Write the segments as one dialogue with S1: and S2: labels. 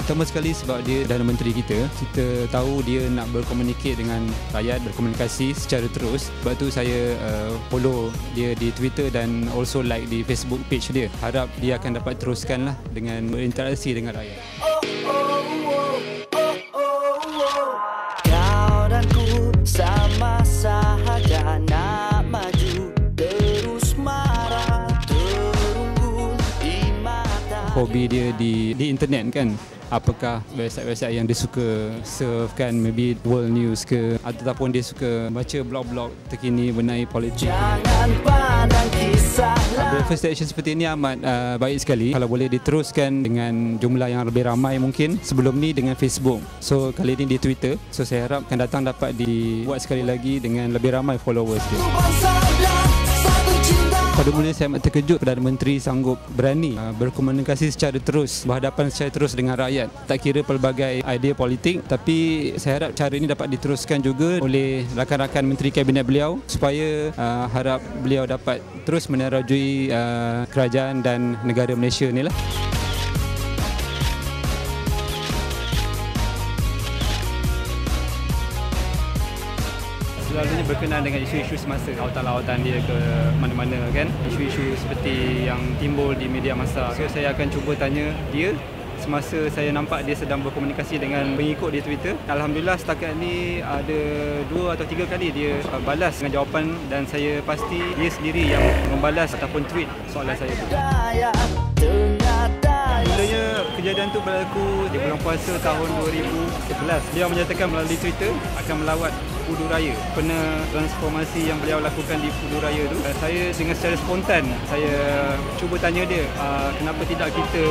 S1: Pertama sekali sebab dia Perdana Menteri kita tahu dia nak berkomunikasi dengan rakyat, berkomunikasi secara terus. Sebab tu saya follow dia di Twitter dan also like di Facebook page dia. Harap dia akan dapat teruskan lah dengan berinteraksi dengan rakyat.
S2: Kau dan ku sama sahaja nak maju, terus marah terunggul di mata.
S1: Hobi dia di internet kan, apakah website-website yang dia suka surf kan, maybe world news ke, ataupun dia suka baca blog-blog terkini mengenai politik.
S2: Jangan pandang kisah
S1: Breakfast Station seperti ini amat baik sekali kalau boleh diteruskan dengan jumlah yang lebih ramai mungkin. Sebelum ni dengan Facebook, so kali ini di Twitter, so saya harap akan datang dapat dibuat sekali lagi dengan lebih ramai followers dia. Pada mulanya saya amat terkejut Perdana Menteri sanggup berani berkomunikasi secara terus, berhadapan secara terus dengan rakyat. Tak kira pelbagai idea politik, tapi saya harap cara ini dapat diteruskan juga oleh rakan-rakan Menteri Kabinet beliau supaya harap beliau dapat terus menerajui kerajaan dan negara Malaysia ni lah. Selalunya berkenaan dengan isu-isu semasa, lawatan-lawatan dia ke mana-mana kan, isu-isu seperti yang timbul di media masa. So saya akan cuba tanya dia semasa saya nampak dia sedang berkomunikasi dengan pengikut di Twitter. Alhamdulillah setakat ni ada 2 atau 3 kali dia balas dengan jawapan dan saya pasti dia sendiri yang membalas ataupun tweet soalan saya tu. Mulanya kejadian tu berlaku di bulan puasa tahun 2011. Beliau menyatakan melalui Twitter akan melawat Pudu Raya. Pernah transformasi yang beliau lakukan di Pudu Raya tu, saya dengan secara spontan saya cuba tanya dia, kenapa tidak kita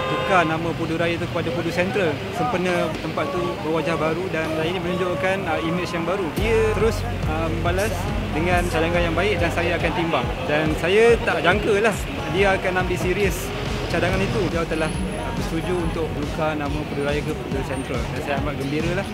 S1: tukar nama Pudu Raya tu kepada Pudu Central, sempena tempat tu berwajah baru dan ini menunjukkan imej yang baru. Dia terus membalas dengan cadangan yang baik dan saya akan timbang. Dan saya tak jangkalah dia akan ambil serius cadangan itu. Dia telah bersetuju untuk tukar nama Pudu Raya ke Pudu Central dan saya amat gembira lah.